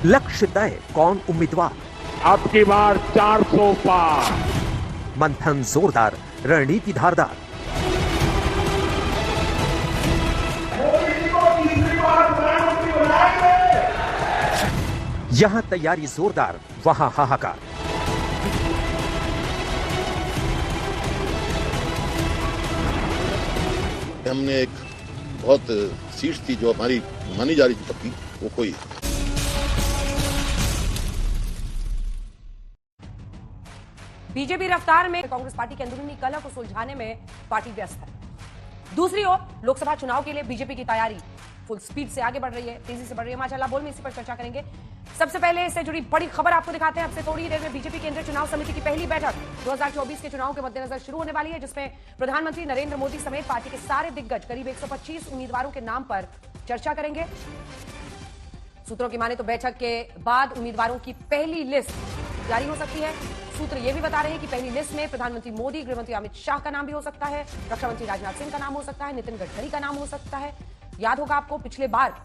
लक्ष्य तय, कौन उम्मीदवार? अब की बार 400 पार। मंथन जोरदार, रणनीति धारदार। यहां तैयारी जोरदार, वहां हाहाकार। हमने एक बहुत सीट थी जो हमारी मानी जा रही थी पक्की, वो कोई। बीजेपी रफ्तार में कांग्रेस पार्टी के अंदरूनी कलह को सुलझाने में पार्टी व्यस्त है। दूसरी ओर लोकसभा चुनाव के लिए बीजेपी की तैयारी फुल स्पीड से आगे बढ़ रही है, तेजी से बढ़ रही है। माशाल्लाह बोल में इसी पर चर्चा करेंगे। सबसे पहले इससे जुड़ी बड़ी खबर आपको दिखाते हैं। अब से थोड़ी ही देर में बीजेपी केंद्रीय चुनाव समिति की पहली बैठक 2024 के चुनाव के मद्देनजर शुरू होने वाली है, जिसमें प्रधानमंत्री नरेंद्र मोदी समेत पार्टी के सारे दिग्गज करीब 125 उम्मीदवारों के नाम पर चर्चा करेंगे। सूत्रों की माने तो बैठक के बाद उम्मीदवारों की पहली लिस्ट जारी हो सकती है। सूत्र यह भी बता रहे हैं कि पहली लिस्ट में प्रधानमंत्री मोदी, गृहमंत्री अमित शाह का नाम भी हो सकता है, रक्षा मंत्री राजनाथ सिंह का नाम हो सकता है, नितिन गडकरी का नाम हो सकता है। याद होगा आपको, पिछले बार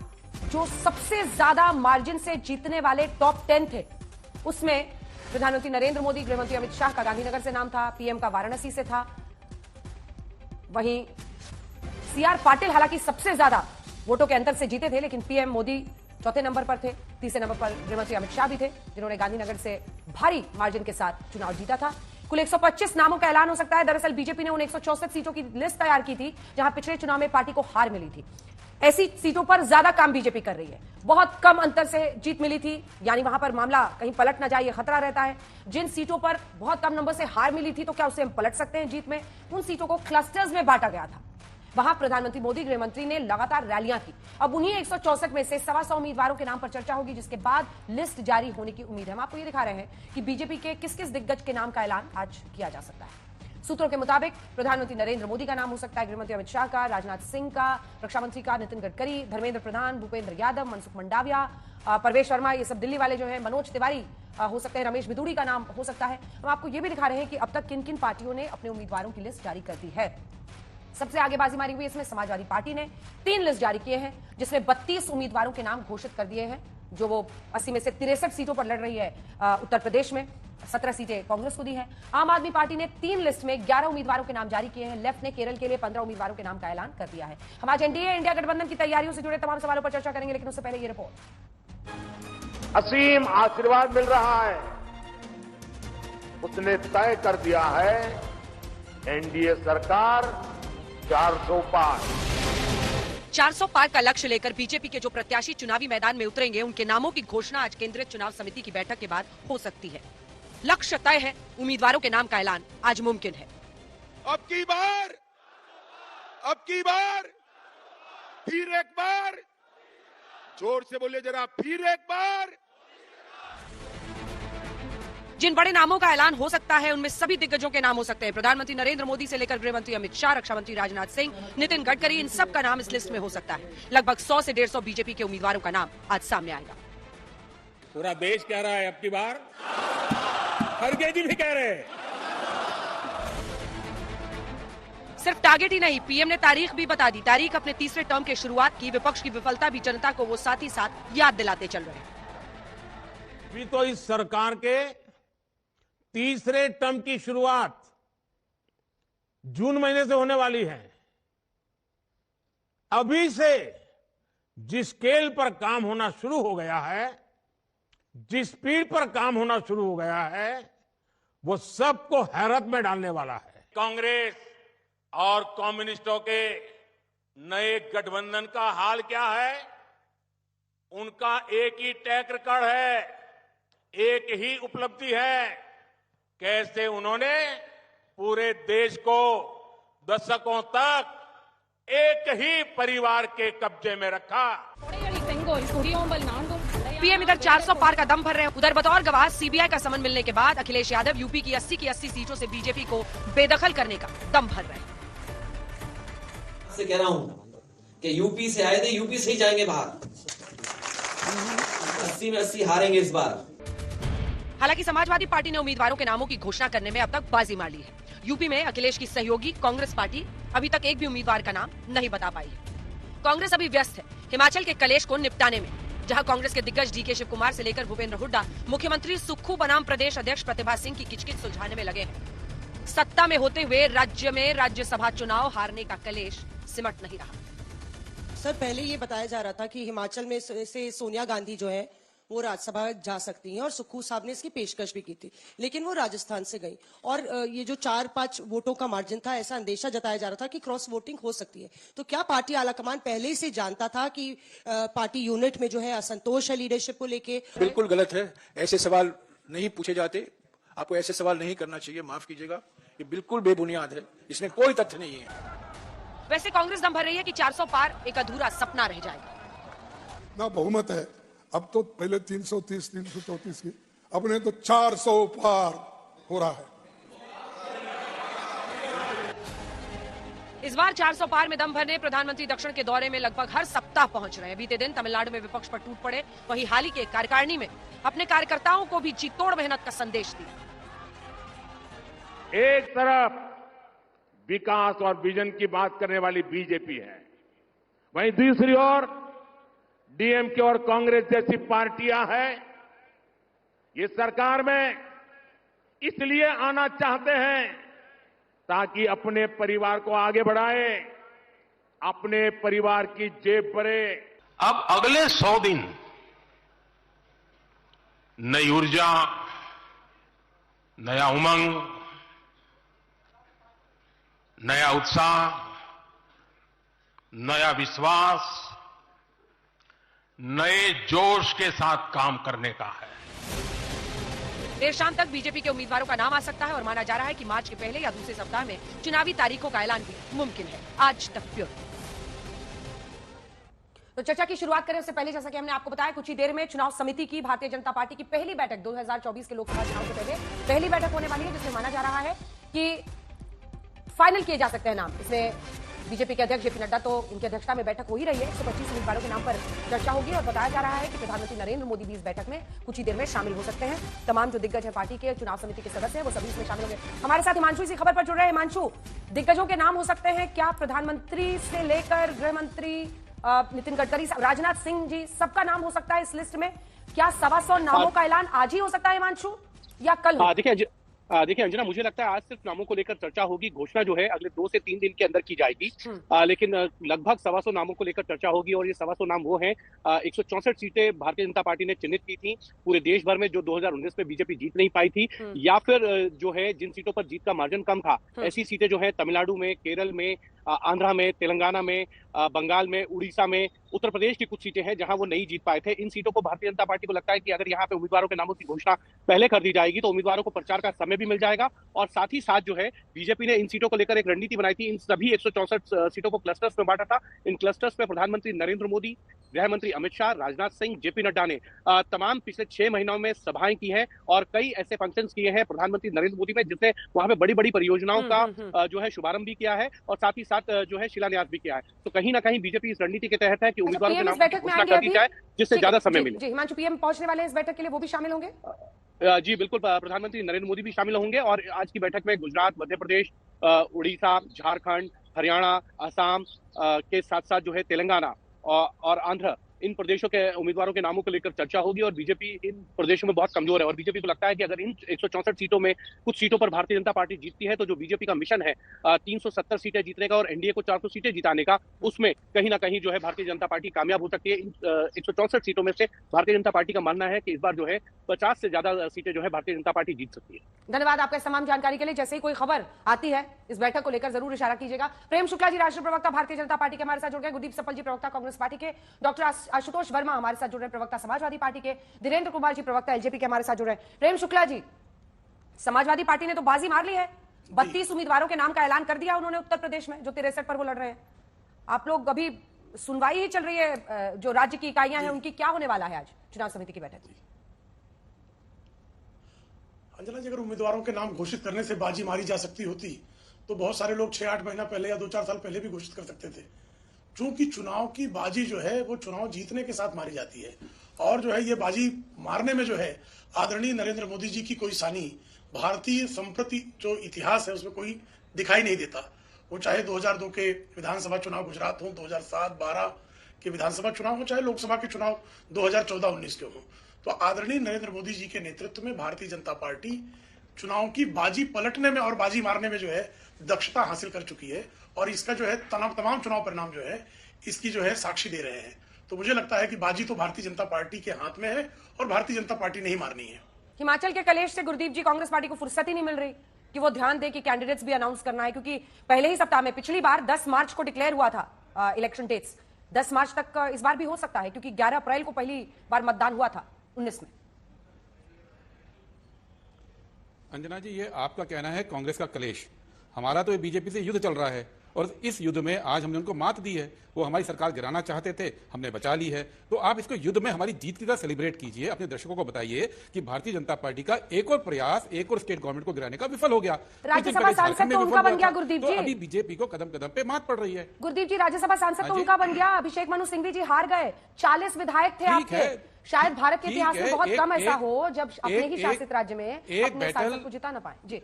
जो सबसे ज्यादा मार्जिन से जीतने वाले टॉप 10 थे, उसमें प्रधानमंत्री नरेंद्र मोदी, गृहमंत्री अमित शाह का गांधीनगर से नाम था, पीएम का वाराणसी से था। वहीं सीआर पाटिल हालांकि सबसे ज्यादा वोटों के अंतर से जीते थे, लेकिन पीएम मोदी चौथे नंबर पर थे। तीसरे नंबर पर गृहमंत्री अमित शाह भी थे, जिन्होंने गांधीनगर से भारी मार्जिन के साथ चुनाव जीता था। कुल 125 नामों का ऐलान हो सकता है। दरअसल बीजेपी ने उन 164 सीटों की लिस्ट तैयार की थी जहां पिछले चुनाव में पार्टी को हार मिली थी। ऐसी सीटों पर ज्यादा काम बीजेपी कर रही है। बहुत कम अंतर से जीत मिली थी, यानी वहां पर मामला कहीं पलट ना जाए, ये खतरा रहता है। जिन सीटों पर बहुत कम नंबर से हार मिली थी, तो क्या उससे हम पलट सकते हैं जीत में? उन सीटों को क्लस्टर्स में बांटा गया था। वहां प्रधानमंत्री मोदी, गृहमंत्री ने लगातार रैलियां की। अब उन्हीं 164 में से 125 उम्मीदवारों के नाम पर चर्चा होगी, जिसके बाद लिस्ट जारी होने की उम्मीद है। हम आपको ये दिखा रहे हैं कि बीजेपी के किस किस दिग्गज के नाम का ऐलान आज किया जा सकता है। सूत्रों के मुताबिक प्रधानमंत्री नरेंद्र मोदी का नाम हो सकता है, गृहमंत्री अमित शाह का, राजनाथ सिंह का, रक्षा मंत्री का, नितिन गडकरी, धर्मेंद्र प्रधान, भूपेंद्र यादव, मनसुख मंडाविया, परवेश वर्मा, ये सब दिल्ली वाले जो हैं, मनोज तिवारी हो सकते हैं, रमेश बिदूड़ी का नाम हो सकता है। हम आपको ये भी दिखा रहे हैं कि अब तक किन किन पार्टियों ने अपने उम्मीदवारों की लिस्ट जारी कर दी है। सबसे आगे बाजी मारी हुई इसमें समाजवादी पार्टी ने 3 लिस्ट जारी किए हैं, जिसमें 32 उम्मीदवारों के नाम घोषित कर दिए हैं, जो वो 80 में से 63 सीटों पर लड़ रही है। उत्तर प्रदेश में 17 सीटें कांग्रेस को दी हैं। आम आदमी पार्टी ने 3 लिस्ट में 11 उम्मीदवारों के नाम जारी किए हैं। लेफ्ट ने केरल के लिए 15 उम्मीदवारों के नाम का ऐलान कर दिया है। हम आज एनडीए इंडिया गठबंधन की तैयारियों से जुड़े तमाम सवालों पर चर्चा करेंगे, लेकिन उससे पहले ये रिपोर्ट। असीम आशीर्वाद मिल रहा है, उसने तय कर दिया है एनडीए सरकार 400 पार। 400 पार का लक्ष्य लेकर बीजेपी के जो प्रत्याशी चुनावी मैदान में उतरेंगे, उनके नामों की घोषणा आज केंद्रीय चुनाव समिति की बैठक के बाद हो सकती है। लक्ष्य तय है, उम्मीदवारों के नाम का ऐलान आज मुमकिन है। अब की बार, फिर एक बार, जोर से बोलिए जरा, फिर एक बार। जिन बड़े नामों का ऐलान हो सकता है, उनमें सभी दिग्गजों के नाम हो सकते हैं। प्रधानमंत्री नरेंद्र मोदी से लेकर गृहमंत्री अमित शाह, रक्षा मंत्री राजनाथ सिंह, नितिन गडकरी, इन सब का नाम इस लिस्ट में हो सकता है। लगभग 100 से 150 बीजेपी के उम्मीदवारों का नाम आज सामने आएगा। पूरा देश कह रहा है अब की बार, खड़गे जी भी कह रहे हैं। सिर्फ टारगेट ही नहीं, पीएम ने तारीख भी बता दी। तारीख अपने तीसरे टर्म के शुरुआत की। विपक्ष की विफलता भी जनता को वो साथ ही साथ याद दिलाते चल रहे हैं। अभी तो इस सरकार के तीसरे टर्म की शुरुआत जून महीने से होने वाली है। अभी से जिस स्केल पर काम होना शुरू हो गया है, जिस स्पीड पर काम होना शुरू हो गया है, वो सबको हैरत में डालने वाला है। कांग्रेस और कम्युनिस्टों के नए गठबंधन का हाल क्या है? उनका एक ही ट्रैक रिकॉर्ड है, एक ही उपलब्धि है। कैसे उन्होंने पूरे देश को दशकों तक एक ही परिवार के कब्जे में रखा। पीएम इधर 400 पार का दम भर रहे हैं, उधर बतौर गवाह सीबीआई का समन मिलने के बाद अखिलेश यादव यूपी की 80 सीटों से बीजेपी को बेदखल करने का दम भर रहे हैं। से कह रहा हूं कि यूपी से आए थे, यूपी से ही जाएंगे बाहर। 80 में 80 हारेंगे इस बार। हालांकि समाजवादी पार्टी ने उम्मीदवारों के नामों की घोषणा करने में अब तक बाजी मार ली है। यूपी में अखिलेश की सहयोगी कांग्रेस पार्टी अभी तक एक भी उम्मीदवार का नाम नहीं बता पाई है। कांग्रेस अभी व्यस्त है हिमाचल के कलेश को निपटाने में, जहां कांग्रेस के दिग्गज डीके शिव कुमार से लेकर भूपेंद्र हुड्डा मुख्यमंत्री सुक्खू बनाम प्रदेश अध्यक्ष प्रतिभा सिंह की किचकिच सुलझाने में लगे हैं। सत्ता में होते हुए राज्य में राज्यसभा चुनाव हारने का कलेश सिमट नहीं रहा। सर, पहले ये बताया जा रहा था कि हिमाचल में से सोनिया गांधी जो है वो राज्यसभा जा सकती हैं और सुक्खू साहब ने इसकी पेशकश भी की थी, लेकिन वो राजस्थान से गई और ये जो 4-5 वोटों का मार्जिन था, ऐसा अंदेशा जताया जा रहा था कि क्रॉस वोटिंग हो सकती है। तो क्या पार्टी आलाकमान पहले से जानता था कि पार्टी यूनिट में जो है असंतोष है लीडरशिप को लेके? बिल्कुल गलत है, ऐसे सवाल नहीं पूछे जाते। आपको ऐसे सवाल नहीं करना चाहिए, माफ कीजिएगा, ये बिल्कुल बेबुनियाद है, इसमें कोई तथ्य नहीं है। वैसे कांग्रेस दम भर रही है कि 400 पार एक अधूरा सपना रह जाएगा। ना बहुमत है, अब तो पहले 330 334 की, अब ने तो 400 पार हो रहा है। इस बार 400 पार में दम भरने प्रधानमंत्री दक्षिण के दौरे में लगभग हर सप्ताह पहुंच रहे हैं। बीते दिन तमिलनाडु में विपक्ष पर टूट पड़े, वहीं हाल ही के कार्यकारिणी में अपने कार्यकर्ताओं को भी जीतोड़ मेहनत का संदेश दिया। एक तरफ विकास और विजन की बात करने वाली बीजेपी है, वहीं दूसरी ओर डीएमके और कांग्रेस जैसी पार्टियां हैं। ये सरकार में इसलिए आना चाहते हैं ताकि अपने परिवार को आगे बढ़ाए, अपने परिवार की जेब भरे। अब अगले 100 दिन नई ऊर्जा, नया उमंग, नया उत्साह, नया विश्वास, नए जोश के साथ काम करने का है। देर शाम तक बीजेपी के उम्मीदवारों का नाम आ सकता है और माना जा रहा है कि मार्च के पहले या दूसरे सप्ताह में चुनावी तारीखों का ऐलान भी मुमकिन है। आज तक ब्यूरो। तो चर्चा की शुरुआत करें उससे पहले, जैसा कि हमने आपको बताया, कुछ ही देर में चुनाव समिति की भारतीय जनता पार्टी की पहली बैठक 2024 के लोकसभा चुनाव से पहले पहली बैठक होने वाली है, जिसमें माना जा रहा है कि फाइनल किए जा सकते हैं नाम। इसमें बीजेपी के अध्यक्ष जेपी नड्डा, तो उनकी अध्यक्षता में बैठक हो ही रही है। 125 उम्मीदवारों के नाम पर चर्चा होगी और बताया जा रहा है कि प्रधानमंत्री नरेंद्र मोदी भी इस बैठक में कुछ ही देर में शामिल हो सकते हैं। तमाम जो दिग्गज है पार्टी के, चुनाव समिति के सदस्य हैं, वो सभी इसमें शामिल होंगे। हमारे साथ हिमांशु इसी खबर पर जुड़ रहे हैं। हिमांशु, दिग्गजों के नाम हो सकते हैं क्या? प्रधानमंत्री से लेकर गृह मंत्री नितिन गडकरी, राजनाथ सिंह जी, सबका नाम हो सकता है इस लिस्ट में। क्या 125 नामों का ऐलान आज ही हो सकता है हिमांशु, या कल? देखिए अंजना, मुझे लगता है आज सिर्फ नामों को लेकर चर्चा होगी। घोषणा जो है अगले 2 से 3 दिन के अंदर की जाएगी, लेकिन लगभग 125 नामों को लेकर चर्चा होगी। और ये 125 नाम वो हैं, 164 सीटें भारतीय जनता पार्टी ने चिन्हित की थी पूरे देश भर में, जो 2019 में बीजेपी जीत नहीं पाई थी, या फिर जो है जिन सीटों पर जीत का मार्जिन कम था, ऐसी सीटें जो है तमिलनाडु में, केरल में, आंध्रा में, तेलंगाना में, बंगाल में, उड़ीसा में, उत्तर प्रदेश की कुछ सीटें हैं जहां वो नहीं जीत पाए थे। इन सीटों को भारतीय जनता पार्टी को लगता है कि अगर यहाँ पे उम्मीदवारों के नामों की घोषणा पहले कर दी जाएगी तो उम्मीदवारों को प्रचार का समय भी मिल जाएगा। और साथ ही साथ जो है बीजेपी ने इन सीटों को लेकर एक रणनीति बनाई थी। इन सभी 164 सीटों को क्लस्टर्स में बांटा था। इन क्लस्टर्स में प्रधानमंत्री नरेंद्र मोदी, गृह मंत्री अमित शाह, राजनाथ सिंह, जेपी नड्डा ने तमाम पिछले 6 महीनों में सभाएं की है और कई ऐसे फंक्शन किए हैं प्रधानमंत्री नरेंद्र मोदी में, जिसने वहां पे बड़ी बड़ी परियोजनाओं का जो है शुभारंभ भी किया है और साथ ही साथ जो है शिलान्यास भी किया है। तो कहीं ना कहीं बीजेपी इस रणनीति के तहत है कि उम्मीदवारों के नाम की घोषणा कर दी जाए जिससे ज्यादा समय मिले। हिमांशु, पीएम पहुंचने वाले हैं इस बैठक के लिए, वो भी शामिल होंगे? जी बिल्कुल, प्रधानमंत्री नरेंद्र मोदी भी शामिल होंगे और आज की बैठक में गुजरात, मध्य प्रदेश, उड़ीसा, झारखंड, हरियाणा, असम के साथ साथ जो है तेलंगाना और आंध्र, इन प्रदेशों के उम्मीदवारों के नामों को लेकर चर्चा होगी। और बीजेपी इन प्रदेशों में बहुत कमजोर है और बीजेपी को लगता है कि अगर इन 164 सीटों में कुछ सीटों पर भारतीय जनता पार्टी जीतती है तो जो बीजेपी का मिशन है 370 सीटें जीतने का और एनडीए को 400 सीटें जिताने का, उसमें कहीं ना कहीं जो है भारतीय जनता पार्टी कामयाब हो सकती है। इन 164 सीटों में से भारतीय जनता पार्टी का मानना है कि इस बार जो है 50 से ज्यादा सीटें जो है भारतीय जनता पार्टी जीत सकती है। धन्यवाद आपका इस तमाम जानकारी के लिए। जैसे ही कोई खबर आती है इस बैठक को लेकर जरूर इशारा कीजिएगा। प्रेम शुक्ला जी, राष्ट्रीय प्रवक्ता भारतीय जनता पार्टी के, हमारे साथ जुड़ गए। गुरदीप सप्पल जी, प्रवक्ता कांग्रेस पार्टी के। डॉक्टर आशुतोष वर्मा हमारे साथ जुड़ रहे हैं, प्रवक्ता समाजवादी पार्टी के। धीरेन्द्र कुमार जी, प्रवक्ता एलजेपी के, हमारे साथ जुड़ रहे हैं। प्रेम शुक्ला जी, समाजवादी पार्टी ने तो बाजी मार ली है, 32 उम्मीदवारों के नाम का ऐलान कर दिया उन्होंने उत्तर प्रदेश में, जो 63 पर वो लड़ रहे हैं। आप लोग, अभी सुनवाई ही चल रही है, जो राज्य की इकाइयां हैं उनकी क्या होने वाला है आज चुनाव समिति की बैठक? अंजना जी, अगर उम्मीदवारों के नाम घोषित करने से बाजी मारी जा सकती होती तो बहुत सारे लोग 6-8 महीना पहले या 2-4 साल पहले भी घोषित कर सकते थे। क्योंकि चुनाव की बाजी जो है वो चुनाव जीतने के साथ मारी जाती है और जो है ये बाजी मारने में जो है आदरणीय नरेंद्र मोदी जी की कोई सानी भारतीय संप्रति जो इतिहास है उसमें कोई दिखाई नहीं देता। वो चाहे 2002 के विधानसभा चुनाव गुजरात हो, 2007, 12 कि विधानसभा चुनाव हो चाहे लोकसभा के चुनाव 2014-19 के हो, तो आदरणीय नरेंद्र मोदी जी के नेतृत्व में भारतीय जनता पार्टी चुनाव की बाजी पलटने में और बाजी मारने में जो है दक्षता हासिल कर चुकी है, और इसका जो है तमाम चुनाव परिणाम जो है इसकी जो है साक्षी दे रहे हैं। तो मुझे लगता है कि बाजी तो भारतीय जनता पार्टी के हाथ में है और भारतीय जनता पार्टी ने ही मारनी है। हिमाचल के कलेश से गुरदीप जी, कांग्रेस पार्टी को फुर्सत ही नहीं मिल रही कि वो ध्यान दे कि कैंडिडेट्स भी अनाउंस करना है, क्योंकि पहले ही सप्ताह में, पिछली बार 10 मार्च को डिक्लेयर हुआ था इलेक्शन डेट्स, 10 मार्च तक इस बार भी हो सकता है, क्योंकि 11 अप्रैल को पहली बार मतदान हुआ था 19 में। अंजना जी, ये आपका कहना है कांग्रेस का कलेश, हमारा तो बीजेपी से युद्ध चल रहा है और इस युद्ध में आज हमने उनको मात दी है। वो हमारी सरकार गिराना चाहते थे, हमने बचा ली है। तो आप इसको युद्ध में हमारी जीत की तरह सेलिब्रेट कीजिए, अपने दर्शकों को बताइए कि भारतीय जनता पार्टी का एक और प्रयास, एक और स्टेट गवर्नमेंट को गिराने का विफल हो गया। राज्यसभा सांसद तो उनका बन गया गुरदीप जी, अभी बीजेपी को कदम कदम पे मात पड़ रही है। गुरदीप जी, राज्यसभा सांसद तो उनका बन गया, अभिषेक मनु सिंघवी जी हार गए, 40 विधायक थे आपके। शायद भारत के इतिहास में बहुत कम ऐसा हो जब अपने ही शासित राज्य में अपने सांसद को जिता ना पाए। जी,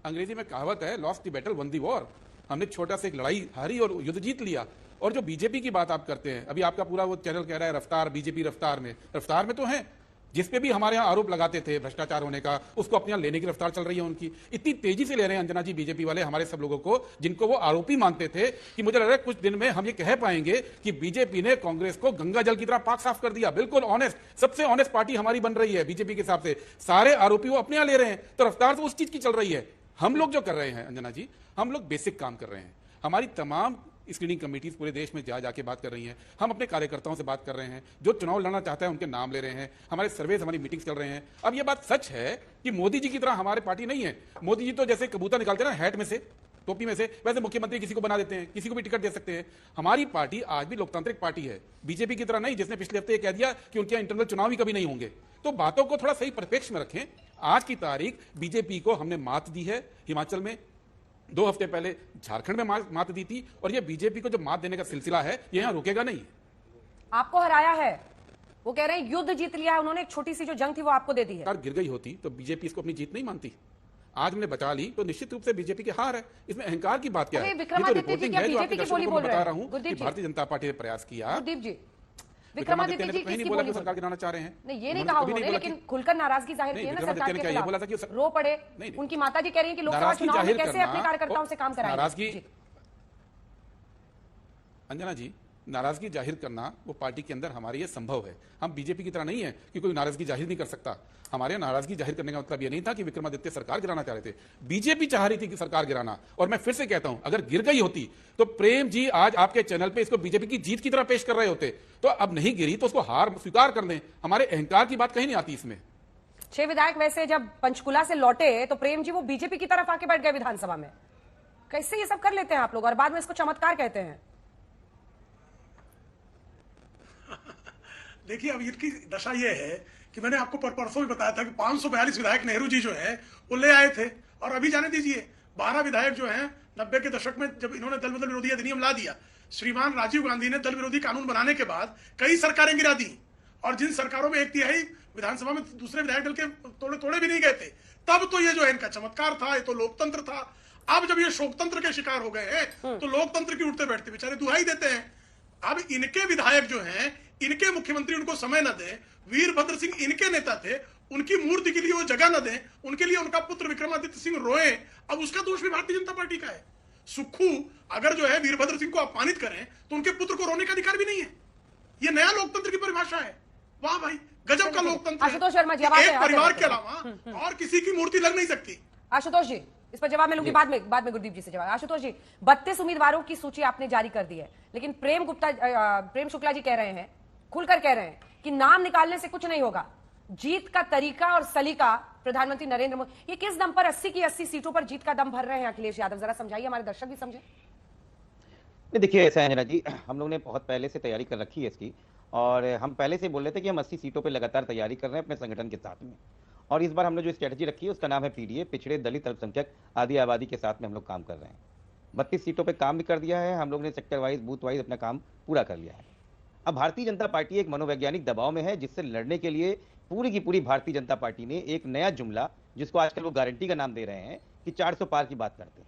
अंग्रेजी में कहावत है, lost the battle one the war. हमने छोटा से एक लड़ाई हारी और युद्ध जीत लिया। और जो बीजेपी की बात आप करते हैं, अभी आपका पूरा वो चैनल कह रहा है रफ्तार, बीजेपी रफ्तार में तो है, जिस पे भी हमारे यहाँ आरोप लगाते थे भ्रष्टाचार होने का, उसको अपने यहाँ लेने की रफ्तार चल रही है उनकी। इतनी तेजी से ले रहे हैं अंजना जी बीजेपी वाले हमारे सब लोगों को, जिनको वो आरोपी मानते थे, कि मुझे लग रहा है कुछ दिन में हम ये कह पाएंगे कि बीजेपी ने कांग्रेस को गंगा जल की तरह पाक साफ कर दिया। बिल्कुल ऑनेस्ट, सबसे ऑनेस्ट पार्टी हमारी बन रही है बीजेपी के हिसाब से। सारे आरोपी वो अपने यहाँ ले रहे हैं, तो रफ्तार तो उस चीज की चल रही है। हम लोग जो कर रहे हैं अंजना जी, हम लोग बेसिक काम कर रहे हैं। हमारी तमाम स्क्रीनिंग कमेटीज पूरे देश में जाके बात कर रही हैं। हम अपने कार्यकर्ताओं से बात कर रहे हैं, जो चुनाव लड़ना चाहता है उनके नाम ले रहे हैं। हमारे सर्वेज, हमारी मीटिंग्स चल रहे हैं। अब ये बात सच है कि मोदी जी की तरह हमारी पार्टी नहीं है। मोदी जी तो जैसे कबूतर निकालते हैं ना हैट में से, टोपी में से, वैसे मुख्यमंत्री किसी को बना देते हैं, किसी को भी टिकट दे सकते हैं। हमारी पार्टी आज भी लोकतांत्रिक पार्टी है, बीजेपी की तरह नहीं, जिसने पिछले हफ्ते कह दिया कि उनके इंटरनल चुनाव ही कभी नहीं होंगे। तो बातों को थोड़ा सही परिप्रेक्ष्य में रखें। आज की तारीख बीजेपी को हमने मात दी है हिमाचल में, 2 हफ्ते पहले झारखंड में मात दी थी, और ये बीजेपी को जो मात देने का सिलसिला है ये यहां रुकेगा नहीं। आपको हराया है, वो कह रहे हैं युद्ध जीत लिया है उन्होंने, एक छोटी सी जो जंग थी वो आपको दे दी है। गिर गई होती तो बीजेपी इसको अपनी जीत नहीं मानती। आज हमने बचा ली तो निश्चित रूप से बीजेपी की हार है। इसमें अहंकार की बात क्या है? ये तो रिपोर्टिंग है जो आपके दर्शकों को बता रहा हूं कि भारतीय जनता पार्टी ने प्रयास किया। गुरदीप जी, विक्रमादित्य जी कहीं नहीं बोला कि सरकार गिराना चाह रहे हैं। नहीं, ये नहीं कहा उन्होंने, लेकिन खुलकर नाराजगी जाहिर की है ना सरकार के खिलाफ, रो पड़े। उनकी माता जी कह रही हैं कि लोकसभा चुनाव में कैसे अपने कार्यकर्ताओं से काम कराएंगे। नाराजगी, अंजना जी, नाराजगी जाहिर करना वो पार्टी के अंदर हमारे ये संभव है। हम बीजेपी की तरह नहीं है कि कोई नाराजगी जाहिर नहीं कर सकता। हमारे नाराजगी जाहिर करने का मतलब ये नहीं था कि विक्रमादित्य सरकार गिराना चाह रहे थे, बीजेपी चाह रही थी कि सरकार गिराना। और मैं फिर से कहता हूं, अगर गिर गई होती तो प्रेम जी आज आपके चैनल पे इसको बीजेपी की जीत की तरह पेश कर रहे होते। तो अब नहीं गिरी तो उसको हार स्वीकार कर दें। हमारे अहंकार की बात कहीं नहीं आती इसमें। 6 विधायक वैसे जब पंचकुला से लौटे तो प्रेम जी वो बीजेपी की तरफ आके बैठ गए विधानसभा में। कैसे ये सब कर लेते हैं आप लोग और बाद में इसको चमत्कार कहते हैं? देखिए, अब इनकी दशा ये है कि मैंने आपको परसों भी बताया था कि 542 विधायक नेहरू जी जो है वो ले आए थे, और अभी जाने दीजिए 12 विधायक जो हैं 90 के दशक में जब इन्होंने दल बदल विरोधी अधिनियम ला दिया, श्रीमान राजीव गांधी ने दल विरोधी कानून बनाने के बाद कई सरकारें गिरा दी, और जिन सरकारों में 1/3 विधानसभा में दूसरे विधायक दल के तोड़े भी नहीं गए थे। तब तो ये जो है इनका चमत्कार था, ये तो लोकतंत्र था। अब जब ये शोकतंत्र के शिकार हो गए हैं तो लोकतंत्र की उठते बैठते बेचारे दुहाई देते हैं। अब इनके विधायक जो हैं, इनके मुख्यमंत्री उनको समय न दें, वीरभद्र सिंह इनके नेता थे, उनकी मूर्ति के लिए वो जगह न दें, उनके लिए उनका पुत्र विक्रमादित्य सिंह रोए, अब उसका दोष भी भारतीय जनता पार्टी का है। सुक्खू अगर जो है वीरभद्र सिंह को अपमानित करें तो उनके पुत्र को रोने का अधिकार भी नहीं है। ये नया लोकतंत्र की परिभाषा है। वाह भाई, गजब का लोकतंत्र है। आशुतोष शर्मा जी, एक परिवार के अलावा और किसी की मूर्ति लग नहीं सकती। आशुतोष जी, इस पर जवाब मैं लूंगी बाद में गुरदीप जी से जवाब। आशुतोष जी, 32 उम्मीदवारों की सूची आपने जारी कर दी है, लेकिन प्रेम शुक्ला जी कह रहे हैं, खुलकर कह रहे हैं कि नाम निकालने से कुछ नहीं होगा, जीत का तरीका और सलीका प्रधानमंत्री नरेंद्र मोदी। ये किस दम पर 80 की 80 सीटों पर जीत का दम भर रहे हैं अखिलेश यादव? जरा समझाइए, हमारे दर्शक भी समझे। देखिए, ऐसा है अंजना जी, हम लोग ने बहुत पहले से तैयारी कर रखी है इसकी, और हम पहले से बोल रहे थे कि हम 80 सीटों पर लगातार तैयारी कर रहे हैं अपने संगठन के साथ में। और इस बार हमने जो स्ट्रेटजी रखी है उसका नाम है पीडीए, पिछड़े दलित अल्पसंख्यक आदि आबादी के साथ में हम लोग काम कर रहे हैं। 32 सीटों पे काम भी कर दिया है हम लोग ने, सेक्टर वाइज बूथ वाइज अपना काम पूरा कर लिया है। अब भारतीय जनता पार्टी एक मनोवैज्ञानिक दबाव में है, जिससे लड़ने के लिए पूरी की पूरी भारतीय जनता पार्टी ने एक नया जुमला, जिसको आजकल वो गारंटी का नाम दे रहे हैं कि 400 पार की बात करते हैं।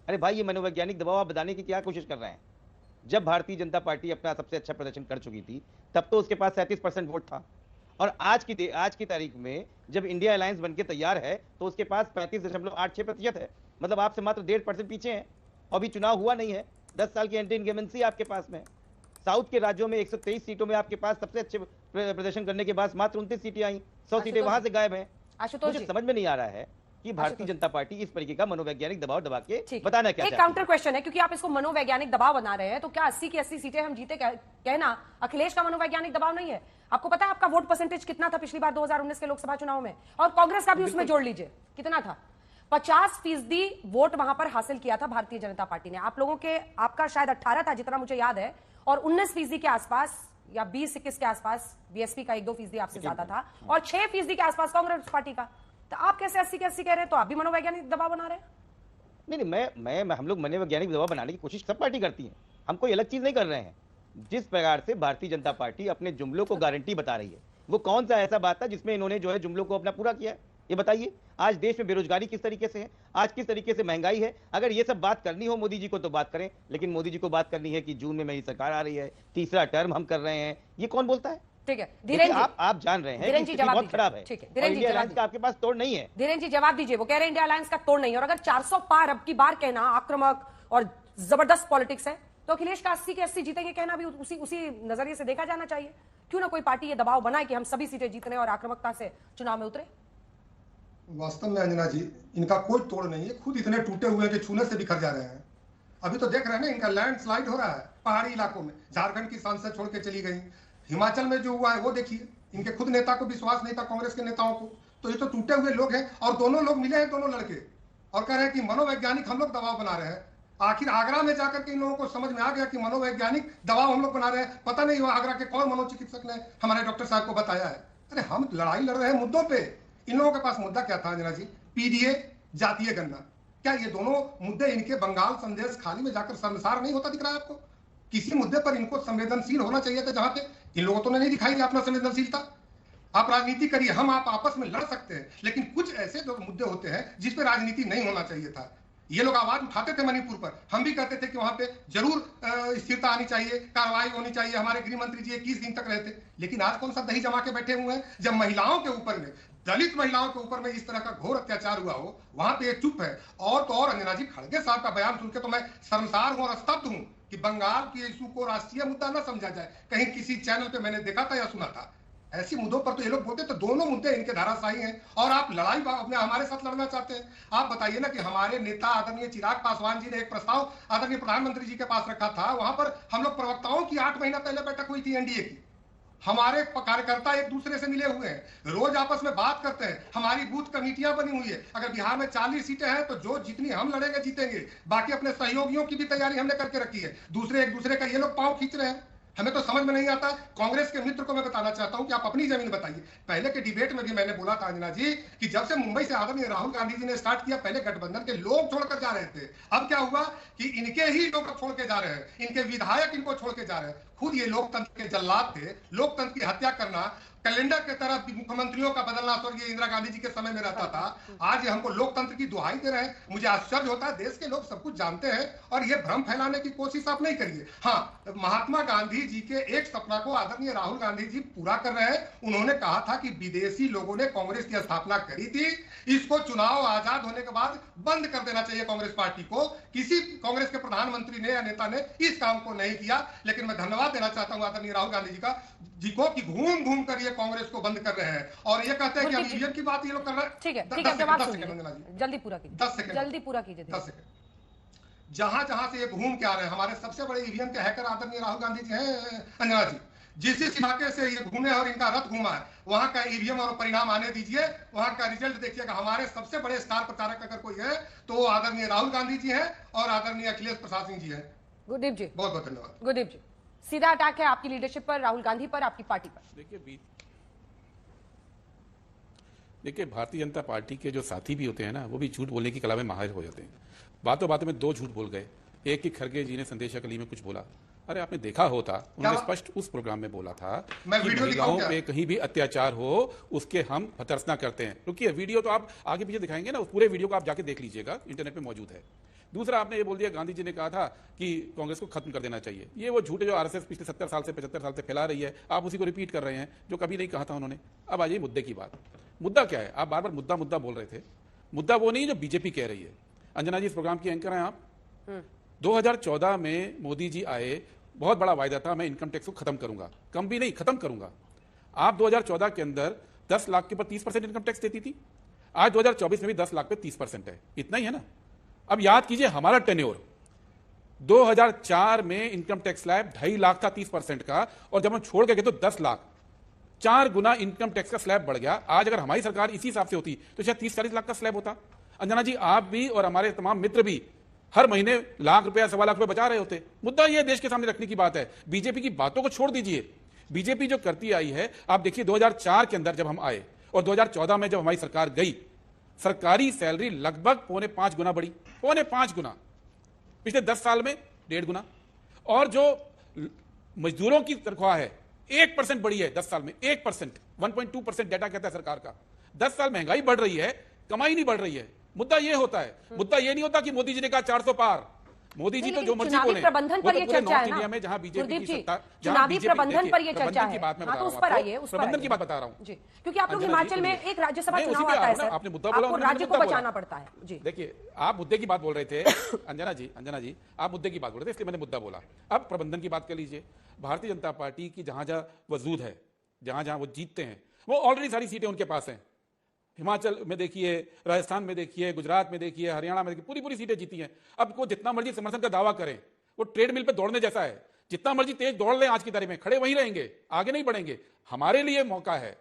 अरे भाई, ये मनोवैज्ञानिक दबाव आप बताने की क्या कोशिश कर रहे हैं? जब भारतीय जनता पार्टी अपना सबसे अच्छा प्रदर्शन कर चुकी थी तब तो उसके पास 37% वोट था, और आज की तारीख में जब इंडिया अलायंस बनके तैयार है तो उसके पास 35.86% है। मतलब आपसे मात्र 1.5% पीछे है, अभी चुनाव हुआ नहीं है। 10 साल की एंटी इनकमेंसी आपके पास में। साउथ के राज्यों में 123 सीटों में आपके पास सबसे अच्छे प्रदर्शन करने के बाद मात्र 29 सीटें आई, 100 सीटें वहां से गायब हैं। मुझे समझ में नहीं आ रहा है कि भारतीय जनता पार्टी इस तरीके का मनोवैज्ञानिक दबाव दबा के बताना क्या एक काउंटर क्वेश्चन है, क्योंकि आप इसको मनोवैज्ञानिक दबाव बना रहे हैं, तो क्या 80 की 80 सीटें हम जीते कहना अखिलेश का मनोवैज्ञानिक दबाव नहीं है? आपको पता है आपका वोट परसेंटेज कितना था पिछली बार 2019 के लोकसभा चुनाव में? और कांग्रेस का भी उसमें जोड़ लीजिए, कितना था? 50% वोट वहां पर हासिल किया था भारतीय जनता पार्टी ने। आप लोगों के, आपका शायद 18 था जितना मुझे याद है, और 19% के आसपास या 20-21 के आसपास बीएसपी का 1-2% आपसे ज्यादा था, और 6% के आसपास कांग्रेस पार्टी का। तो आप कैसे 80 के 80 कह रहे हैं? तो आप भी मनोवैज्ञानिक दबाव बना रहे हैं? नहीं, हम लोग मनोवैज्ञानिक दबाव बनाने की कोशिश सब पार्टी करती है, हम कोई अलग चीज नहीं कर रहे हैं। जिस प्रकार से भारतीय जनता पार्टी अपने जुमलों को गारंटी बता रही है, वो कौन सा ऐसा बात था जिसमें इन्होंने जो है जुमलों को अपना पूरा किया? ये बताइए। आज देश में बेरोजगारी किस तरीके से है, आज किस तरीके से महंगाई है। अगर ये सब बात करनी हो मोदी जी को तो बात करें, लेकिन मोदी जी को बात करनी है कि जून में मेरी सरकार आ रही है, तीसरा टर्म हम कर रहे हैं, ये कौन बोलता है? ठीक है धीरेन जी, आप जान रहे हैं कि स्थिति बहुत खराब है। ठीक है धीरेन जी, इंडिया अलायंस का आपके पास तोड़ नहीं है। धीरेन जी जवाब दीजिए। वो कह रहे हैं इंडिया अलायंस का तोड़ नहीं है, और अगर 400 पार अब की बार कहना आक्रामक और जबरदस्त पॉलिटिक्स है, तो अखिलेश का 80 के 80 जीतेंगे कहना भी उसी नजरिए से देखा जाना चाहिए। क्यों ना कोई पार्टी ये दबाव बनाए कि हम सभी सीटें जीतने और आक्रामकता से चुनाव में उतरे? वास्तव में अंजना जी, इनका कोई तोड़ नहीं है, खुद इतने टूटे हुए हैं कि छूने से बिखर जा रहे हैं। अभी तो देख रहे हैं ना, इनका लैंडस्लाइड हो रहा है पहाड़ी इलाकों में। झारखंड की सांसद छोड़ के चली गई, हिमाचल में जो हुआ है वो देखिए। इनके खुद नेता को विश्वास नहीं था, कांग्रेस के नेताओं को। तो ये तो टूटे हुए लोग हैं, और दोनों लोग मिले हैं, दोनों लड़के, और कह रहे हैं कि मनोवैज्ञानिक हम लोग दबाव बना रहे हैं। आखिर आगरा में जाकर के इन लोगों को समझ में आ गया कि मनोवैज्ञानिक दबाव हम लोग बना रहे हैं। पता नहीं वो आगरा के कौन मनोचिकित्सक ने हमारे डॉक्टर साहब को बताया है। अरे हम लड़ाई लड़ रहे हैं मुद्दों पे। इन लोगों के पास मुद्दा क्या था अंजना जी? पीडीए, जातीय गणना। क्या ये दोनों मुद्दे इनके बंगाल संदेश खाली में जाकर शर्मसार नहीं होता दिख रहा है आपको? किसी मुद्दे पर इनको संवेदनशील होना चाहिए था, जहां पे इन लोगों तो ने नहीं दिखाई अपना संवेदनशीलता। आप राजनीति करिए, हम आप आपस में लड़ सकते हैं, लेकिन कुछ ऐसे जो मुद्दे होते हैं जिस पे राजनीति नहीं होना चाहिए था। ये लोग आवाज उठाते थे मणिपुर पर, हम भी कहते थे कि वहां पे जरूर स्थिरता आनी चाहिए, कार्रवाई होनी चाहिए। हमारे गृह मंत्री जी 21 दिन तक रहे थे, लेकिन आज कौन सा दही जमा के बैठे हुए हैं? जब महिलाओं के ऊपर में, दलित महिलाओं के ऊपर में इस तरह का घोर अत्याचार हुआ हो, वहां पे चुप है। और तो और अंजना जी, खड़गे साहब का बयान सुन के तो मैं शर्मसार हूं और स्तब्ध हूं कि बंगाल की इशू को राष्ट्रीय मुद्दा न समझा जाए। कहीं किसी चैनल पे मैंने देखा था या सुना था। ऐसे मुद्दों पर तो ये लोग बोलते, तो दोनों मुद्दे इनके धाराशाही हैं, और आप लड़ाई अपने हमारे साथ लड़ना चाहते हैं। आप बताइए ना कि हमारे नेता आदरणीय चिराग पासवान जी ने एक प्रस्ताव आदरणीय प्रधानमंत्री जी के पास रखा था। वहां पर हम लोग प्रवक्ताओं की 8 महीना पहले बैठक हुई थी एनडीए की। हमारे कार्यकर्ता एक दूसरे से मिले हुए हैं, रोज आपस में बात करते हैं। हमारी बूथ कमेटियां बनी हुई है। अगर बिहार में 40 सीटें हैं तो जो जितनी हम लड़ेंगे जीतेंगे। बाकी अपने सहयोगियों की भी तैयारी हमने करके रखी है। दूसरे एक दूसरे का ये लोग पांव खींच रहे हैं, हमें तो समझ में नहीं आता। कांग्रेस के मित्र को मैं बताना चाहता हूं कि आप अपनी जमीन बताइए। पहले के डिबेट में भी मैंने बोला था अंजना जी कि जब से मुंबई से आदरणीय राहुल गांधी जी ने स्टार्ट किया, पहले गठबंधन के लोग छोड़कर जा रहे थे। अब क्या हुआ कि इनके ही लोग छोड़ के जा रहे हैं, इनके विधायक इनको छोड़ के जा रहे हैं। खुद ये लोकतंत्र के जल्लाद थे। लोकतंत्र की हत्या करना कैलेंडर के तरह मुख्यमंत्रियों का बदलना स्वर्गीय इंदिरा गांधी जी के समय में रहता था। आज ये हमको लोकतंत्र की दुहाई दे रहे हैं। मुझे आश्चर्य होता है, देश के लोग सब कुछ जानते हैं और ये भ्रम फैलाने की कोशिश आप नहीं करिए। हाँ, महात्मा गांधी जी के एक सपना को आदरणीय राहुल गांधी जी पूरा कर रहे हैं। उन्होंने कहा था कि विदेशी लोगों ने कांग्रेस की स्थापना करी थी, इसको चुनाव आजाद होने के बाद बंद कर देना चाहिए कांग्रेस पार्टी को। किसी कांग्रेस के प्रधानमंत्री ने या नेता ने इस काम को नहीं किया। लेकिन मैं धन्यवाद देना चाहता हूं आदरणीय राहुल गांधी जी को कि घूम घूम कर ये कांग्रेस को बंद कर रहे हैं, और ये कहते हैं कि ईवीएम की बात ये लोग कर रहे हैं। ठीक है, जवाब जल्दी पूरा कीजिए। 10 सेकंड जल्दी पूरा कीजिए। 10 सेकंड। जहां जहां से ये घूम के आ रहे हैं, हमारे सबसे बड़े ईवीएम के हैकर आदरणीय राहुल गांधी जी हैं अंजना जी। जिस इलाके से ये घूमे और इनका रथ घूमा है, वहां का ईवीएम और परिणाम आने दीजिए, वहां का रिजल्ट देखिएगा। हमारे सबसे बड़े स्टार प्रचारक अगर कोई है तो आदरणीय राहुल गांधी जी हैं और आदरणीय अखिलेश प्रसाद सिंह जी हैं। गुरदीप जी, बहुत बहुत धन्यवाद। गुरदीप जी, सीधा अटैक है आपकी लीडरशिप पर, राहुल गांधी पर, आपकी पार्टी पर। देखिए भारतीय जनता पार्टी के जो साथी भी होते हैं ना, वो भी झूठ बोलने की कला में माहिर हो जाते हैं। बातों बातों में 2 झूठ बोल गए। एक कि खरगे जी ने संदेशा कली में कुछ बोला। अरे आपने देखा होता, उन्होंने स्पष्ट उस प्रोग्राम में बोला था कि महिलाओं पे कहीं भी अत्याचार हो उसके हम भर्त्सना करते हैं। रुकिए, वीडियो तो आप आगे पीछे दिखाएंगे ना, उस पूरे वीडियो को आप जाके देख लीजिएगा, इंटरनेट पे मौजूद है। दूसरा, आपने ये बोल दिया गांधी जी ने कहा था कि कांग्रेस को खत्म कर देना चाहिए। ये वो झूठे जो आरएसएस पिछले 70 साल से 75 साल से फैला रही है, आप उसी को रिपीट कर रहे हैं जो कभी नहीं कहा था उन्होंने। अब आ जाइए मुद्दे की बात। मुद्दा क्या है? आप बार बार मुद्दा मुद्दा बोल रहे थे। मुद्दा वो नहीं जो बीजेपी कह रही है। अंजना जी इस प्रोग्राम की एंकर हैं आप। 2014 में मोदी जी आए, बहुत बड़ा वायदा था, मैं इनकम टैक्स को खत्म करूंगा, कम भी नहीं खत्म करूंगा। आप 2014 के अंदर 10 लाख के ऊपर 30% इनकम टैक्स देती थी। आज 2024 में भी 10 लाख पे 30% है, इतना ही है ना। अब याद कीजिए हमारा टेन्योर 2004 में इनकम टैक्स स्लैब 2.5 लाख था 30% का, और जब हम छोड़ के गए तो 10 लाख, 4 गुना इनकम टैक्स का स्लैब बढ़ गया। आज अगर हमारी सरकार इसी हिसाब से होती तो शायद 30-40 लाख का स्लैब होता। अंजना जी, आप भी और हमारे तमाम मित्र भी हर महीने लाख रुपया 1.25 लाख रुपए बचा रहे होते। मुद्दा यह देश के सामने रखने की बात है। बीजेपी की बातों को छोड़ दीजिए। बीजेपी जो करती आई है, आप देखिए 2004 के अंदर जब हम आए और 2014 में जब हमारी सरकार गई, सरकारी सैलरी लगभग 4.5 गुना बढ़ी, 4.5 गुना। पिछले 10 साल में 1.5 गुना। और जो मजदूरों की तनख्वाह है 1% बढ़ी है 10 साल में, 1%, 1.2% डेटा कहता है सरकार का। 10 साल महंगाई बढ़ रही है, कमाई नहीं बढ़ रही है। मुद्दा ये होता है। मुद्दा ये नहीं होता कि मोदी जी ने कहा 400 पार। मोदी जी तो जो मर्जी बोले, प्रबंधन पर ये चर्चा है ना, में जहां बीजेपी की सत्ता, चुनावी प्रबंधन पर ये चर्चा है। हाँ, तो उस पर आइए, उस पर प्रबंधन की बात बता रहा हूं जी, क्योंकि आप लोग हिमाचल में एक राज्यसभा चुनाव आता है सर, आपने मुद्दा बोला, आपको राज्य को बचाना पड़ता है जी। देखिए, आप मुद्दे की बात बोल रहे थे अंजना जी आप मुद्दे की बात बोल रहे थे, इसलिए मैंने मुद्दा बोला। अब प्रबंधन की बात कर लीजिए। भारतीय जनता पार्टी की जहां जहां वजूद है, जहां जहां वो जीतते हैं, वो ऑलरेडी सारी सीटें उनके पास हैं। हिमाचल में देखिए, राजस्थान में देखिए, गुजरात में देखिए, हरियाणा में देखिए, पूरी पूरी सीटें जीती हैं। अब वो जितना मर्जी समर्थन का दावा करें, वो ट्रेडमिल पे दौड़ने जैसा है। जितना मर्जी तेज दौड़ लें आज की तारीख में, खड़े वहीं रहेंगे, आगे नहीं बढ़ेंगे। हमारे लिए मौका है।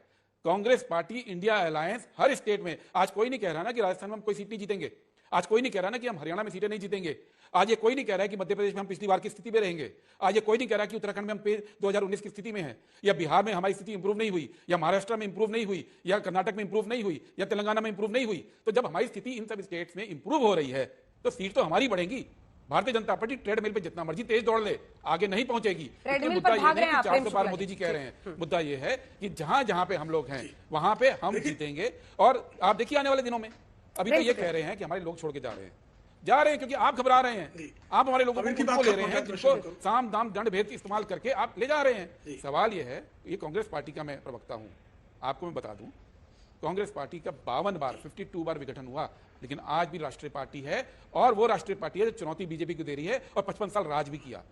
कांग्रेस पार्टी, इंडिया अलायंस हर स्टेट में, आज कोई नहीं कह रहा ना कि राजस्थान में हम कोई सीट नहीं जीतेंगे, आज कोई नहीं कह रहा ना कि हम हरियाणा में सीटें नहीं जीतेंगे, आज ये कोई नहीं कह रहा है कि मध्य प्रदेश में हम पिछली बार की स्थिति में रहेंगे, आज ये कोई नहीं कह रहा कि उत्तराखंड में हम 2019 की स्थिति में हैं, या बिहार में हमारी स्थिति इंप्रूव नहीं हुई, या महाराष्ट्र में इंप्रूव नहीं हुई, या कर्नाटक में इंप्रूव नहीं हुई, या तेलंगाना में इंप्रूव नहीं हुई। तो जब हमारी स्थिति इन सब स्टेट्स में इंप्रूव हो रही है तो सीट तो हमारी बढ़ेगी। भारतीय जनता पार्टी ट्रेडमिल पे जितना मर्जी तेज दौड़ ले, आगे नहीं पहुंचेगी। मुद्दा यह है कि 400 पार मोदी जी कह रहे हैं। मुद्दा यह है कि जहां जहां पे हम लोग हैं वहां पे हम जीतेंगे। और आप देखिए आने वाले दिनों में, अभी तो ये कह रहे हैं कि हमारे लोग छोड़ के जा रहे हैं, क्योंकि आप घबरा रहे हैं। आप हमारे लोगों को ले रहे हैं, जिनको साम दाम दंड भेद इस्तेमाल करके आप ले जा रहे हैं। सवाल यह है, ये कांग्रेस पार्टी का मैं प्रवक्ता हूं, आपको मैं बता दूं, कांग्रेस पार्टी का 52 बार विघटन हुआ, लेकिन आज भी राष्ट्रीय पार्टी है। और वो राष्ट्रीय पार्टी है जो चुनौती बीजेपी को दे रही है, और 55 साल राज भी किया।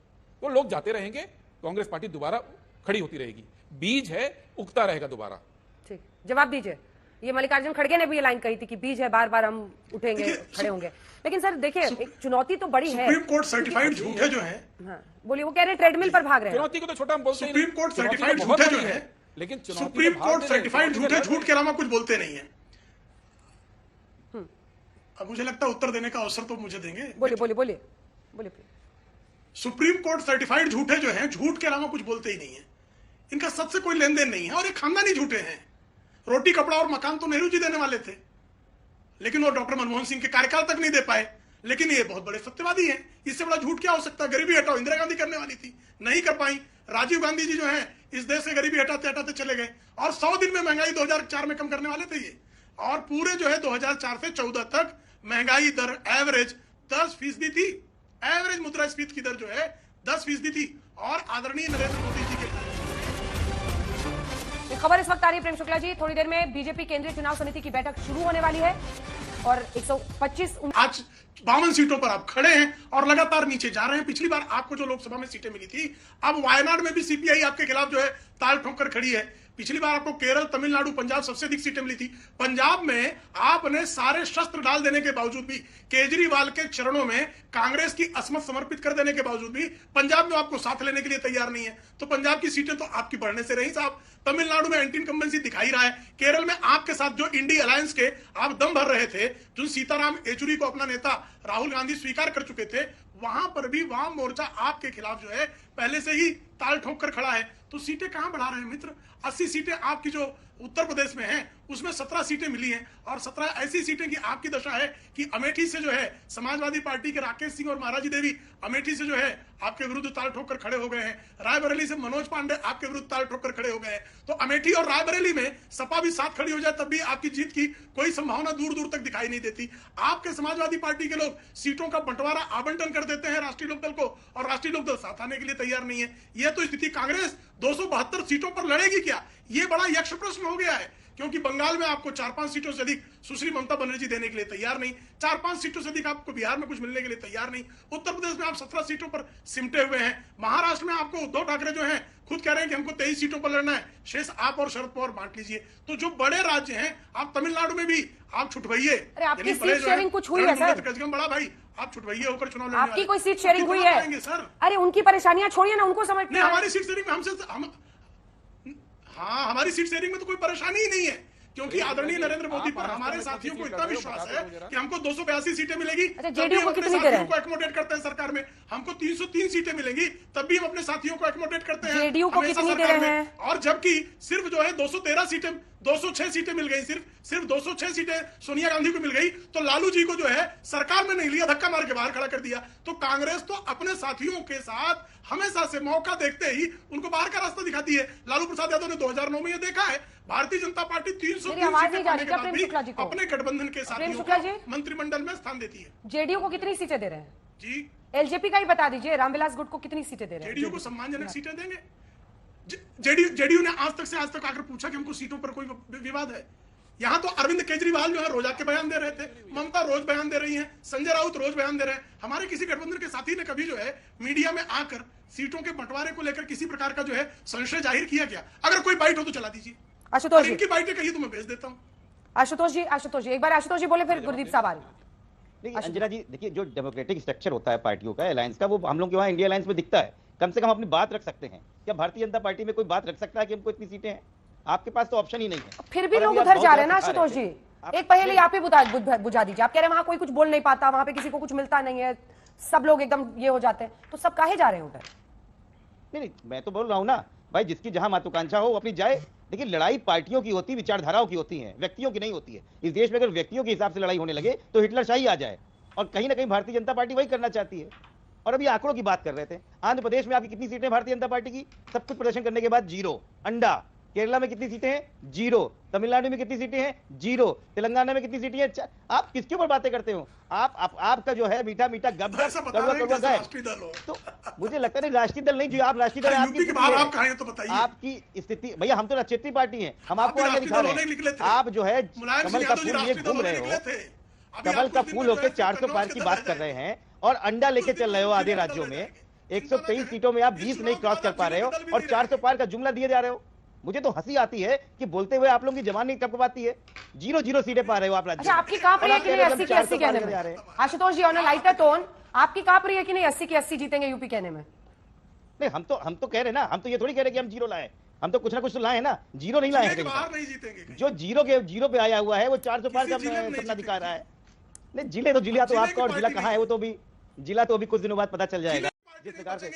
तो लोग जाते रहेंगे, कांग्रेस पार्टी दोबारा खड़ी होती रहेगी। बीज है, उगता रहेगा दोबारा। ठीक, जवाब दीजिए। ये मल्लिकार्जुन खड़गे ने भी ये लाइन कही थी कि बीज है, बार बार हम उठेंगे, खड़े होंगे। लेकिन सर देखिए, एक चुनौती तो बड़ी है। सुप्रीम कोर्ट सर्टिफाइड झूठे जो है, हाँ बोलिए, वो कह रहे हैं ट्रेडमिल पर भाग रहे हैं। चुनौती को तो छोटा हम बोलते हैं। सुप्रीम कोर्ट सर्टिफाइड झूठे जो है, लेकिन सुप्रीम कोर्ट सर्टिफाइड झूठे झूठ के अलावा कुछ बोलते नहीं है। अब मुझे लगता है उत्तर देने का अवसर तो मुझे देंगे। बोलिए। सुप्रीम कोर्ट सर्टिफाइड झूठे जो हैं, झूठ के अलावा कुछ बोलते ही नहीं है। इनका सच से कोई लेन देन नहीं है, और ये खानदानी झूठे हैं। रोटी, कपड़ा और मकान तो नेहरू जी देने वाले थे, लेकिन वो डॉक्टर मनमोहन सिंह के कार्यकाल तक नहीं दे पाए। लेकिन ये बहुत बड़े सत्यवादी हैं। इससे बड़ा झूठ क्या हो सकता है? गरीबी हटाओ इंदिरा गांधी करने वाली थी, नहीं कर पाई। राजीव गांधी जी जो हैं, इस देश से गरीबी हटाते हटाते चले गए, और 100 दिन में महंगाई 2004 में कम करने वाले थे ये। और पूरे जो है 2004 से 14 तक महंगाई दर एवरेज 10% थी। एवरेज मुद्रास्फीति की दर जो है 10% थी। और आदरणीय नरेंद्र मोदी जी के खबर इस वक्त आ रही है प्रेम शुक्ला जी, थोड़ी देर में बीजेपी केंद्रीय चुनाव समिति की बैठक शुरू होने वाली है, और 125 आज 52 सीटों पर आप खड़े हैं और लगातार नीचे जा रहे हैं। पिछली बार आपको जो लोकसभा में सीटें मिली थी, अब वायनाड में भी सीपीआई आपके खिलाफ जो है ताल ठोक कर खड़ी है। पिछली बार आपको केरल, तमिलनाडु, पंजाब सबसे अधिक सीटें मिली थी। पंजाब में आपने सारे शस्त्र डाल देने के बावजूद भी, केजरीवाल के चरणों में कांग्रेस की असमत समर्पित कर देने के बावजूद भी, पंजाब में आपको साथ लेने के लिए तैयार नहीं है। तो पंजाब की सीटें तो आपकी बढ़ने से रही साहब। तमिलनाडु में एंटी इनकम्बेंसी दिखाई रहा है। केरल में आपके साथ जो इंडिया अलायंस के आप दम भर रहे थे, जो सीताराम येचुरी को अपना नेता राहुल गांधी स्वीकार कर चुके थे, वहां पर भी वाम मोर्चा आपके खिलाफ जो है पहले से ही ताल ठोक कर खड़ा है। तो सीटें कहां बढ़ा रहे हैं मित्र? 80 सीटें आपकी जो उत्तर प्रदेश में हैं उसमें 17 सीटें मिली हैं और 17 ऐसी सीटें की आपकी दशा है कि अमेठी से जो है समाजवादी पार्टी के राकेश सिंह और महाराजी देवी अमेठी से जो है आपके विरुद्ध ताल ठोक कर खड़े हो गए हैं। रायबरेली से मनोज पांडे आपके विरुद्ध ताल ठोक कर खड़े हो गए हैं। तो अमेठी और रायबरेली में सपा भी साथ खड़ी हो जाए तब भी आपकी जीत की कोई संभावना दूर दूर तक दिखाई नहीं देती। आपके समाजवादी पार्टी के लोग सीटों का बंटवारा आवंटन कर देते हैं राष्ट्रीय लोकदल को और राष्ट्रीय लोकदल साथ आने के लिए तैयार नहीं है। यह तो स्थिति कांग्रेस 272 सीटों पर लड़ेगी क्या, ये बड़ा यक्ष प्रश्न हो गया है। क्योंकि बंगाल में आपको 4-5 सीटों से अधिक सुश्री ममता बनर्जी देने के लिए तैयार नहीं, 4-5 सीटों से अधिक आपको बिहार में कुछ मिलने के लिए तैयार नहीं, उत्तर प्रदेश में आप 17 सीटों पर सिमटे हुए हैं, महाराष्ट्र में आपको उद्धव ठाकरे जो हैं खुद कह रहे हैं कि हमको 23 सीटों पर लड़ना है, शेष आप और शरद पवार बांट लीजिए। तो जो बड़े राज्य हैं, आप तमिलनाडु में भी आप छुटवाइए। अरे आपकी सीट शेयरिंग कुछ हुई है सर? गजगम बड़ा भाई आप छुटवाइए होकर चुनाव लड़ने आपकी कोई सीट शेयरिंग हुई है सर? अरे उनकी परेशानियां छोड़िए ना, उनको समझ नहीं। हमारी सीट शेयरिंग में हमारी सीट शेयरिंग में तो कोई परेशानी ही नहीं है, क्योंकि आदरणीय नरेंद्र मोदी पर हमारे साथियों को इतना विश्वास है कि हमको 282 सीटें मिलेगी। जेडीयू को कितनी दे रहे हैं? एक्मोडेट करते हैं सरकार में, हमको 303 सीटें मिलेंगी तब भी हम अपने साथियों को एक्मोडेट करते हैं। जेडीयू को कितनी दे रहे हैं? और जबकि सिर्फ जो है 213 सीटें 206 सीटें मिल गई, सिर्फ 206 सीटें सोनिया गांधी को मिल गई, तो लालू जी को जो है सरकार में नहीं लिया, धक्का मार के बाहर खड़ा कर दिया। तो कांग्रेस तो अपने साथियों के साथ हमेशा से मौका देखते ही उनको बाहर का रास्ता दिखाती है। लालू प्रसाद यादव ने 2009 में यह देखा है, भारतीय जनता पार्टी 300 अपने गठबंधन के साथियों को मंत्रिमंडल में स्थान देती है। जेडीयू को कितनी सीटें दे रहे हैं जी? एलजेपी का ही बता दीजिए, रामविलास गुट को कितनी सीटें दे रहे हैं? जेडीयू को सम्मानजनक सीटें देंगे। जेडीयू ने आज तक आकर पूछा कि हमको सीटों पर कोई विवाद है? यहाँ तो अरविंद केजरीवाल जो है रोज आके बयान दे रहे थे, ममता रोज बयान दे रही हैं, संजय राउत रोज बयान दे रहे हैं। हमारे किसी गठबंधन के साथी ने कभी जो है मीडिया में आकर सीटों के बंटवारे को लेकर किसी प्रकार का जो है संशय जाहिर किया क्या? अगर कोई बाइट हो तो चला दीजिए। आशुतोष जी, इनकी बाइटें कहिए तो मैं भेज देता हूँ। आशुतोष जी एक बार आशुतोष जी बोले, फिर गुरदीप साहब आ रही। देखिए अंजना जी, देखिए जो डेमोक्रेटिक स्ट्रक्चर होता है पार्टियों का, अलायंस का, वो हम लोग के वहाँ इंडिया अलायंस में दिखता है। कम से कम अपनी बात रख सकते हैं। क्या भारतीय जनता पार्टी में कोई बात रख सकता है कि हमको इतनी सीटें हैं? आपके पास तो ऑप्शन ही नहीं है। फिर भी लोग उधर जा रहे हैं ना आशुतोष जी। एक पहले आप ही बुझा दीजिए। आप कह रहे हैं वहां कोई कुछ बोल नहीं पाता, वहां पे किसी को कुछ मिलता नहीं है, सब लोग एकदम ये हो जाते हैं, तो सब काहे जा रहे हैं उधर? नहीं, मैं तो बोल रहा हूँ ना भाई, जिसकी जहां महत्वाकांक्षा हो अपनी जाए। देखिए लड़ाई पार्टियों की होती, विचारधाराओं की होती है, व्यक्तियों की नहीं होती है। इस देश में अगर व्यक्तियों के हिसाब से लड़ाई होने लगे तो हिटलर शाही आ जाए, और कहीं ना कहीं भारतीय जनता पार्टी वही करना चाहती है। और अभी आंकड़ों की बात कर रहे थे, आंध्र प्रदेश में आपकी कितनी सीटें भारतीय जनता पार्टी की? सब कुछ प्रदर्शन करने के बाद 0 अंडा। केरला में कितनी सीटें हैं? 0। तमिलनाडु में कितनी सीटें हैं? 0। तेलंगाना में कितनी सीटें हैं? आप किसके ऊपर बातें करते हो? आपका जो है मीठा मीठा गप तो मुझे लगता है राष्ट्रीय दल नहीं, जो आप राष्ट्रीय दल आपकी स्थिति। भैया हम तो राष्ट्रीय पार्टी है, हम आपको आगे दिखा रहे हैं। आप जो है कमल का फूल लिए घूम रहे हो, कमल का फूल होकर 400 पार की बात कर रहे हैं और अंडा लेके चल रहे हो। आधे राज्यों में 123 सीटों में आप 20 नहीं क्रॉस कर पा रहे हो और 400 पार का जुमला दिए जा रहे हो। मुझे तो हंसी आती है कि बोलते हुए आप लोगों की जबान नहीं कपकपाती है। 0 सीटें पा रहे हो आप राज्य। अच्छा, आपकी कांप रही है कि नहीं 80 की 80 कहने में? आशुतोष जी ऑन अ लाइटर टोन, आपकी कांप रही है कि नहीं 80 की 80 जीतेंगे यूपी कहने में? नहीं, हम तो कह रहे ना, हम तो ये थोड़ी कह रहे कि हम 0 लाए, हम तो कुछ ना कुछ तो लाए ना। 0 नहीं लाए हैं, जो 0 पे आया हुआ है वो 400 पार का सपना दिखा रहा है। नहीं, जिले तो आपका, और जिला कहाँ है वो तो भी, जिला तो अभी कुछ दिनों बाद पता चल जाएगा जिस प्रकार से।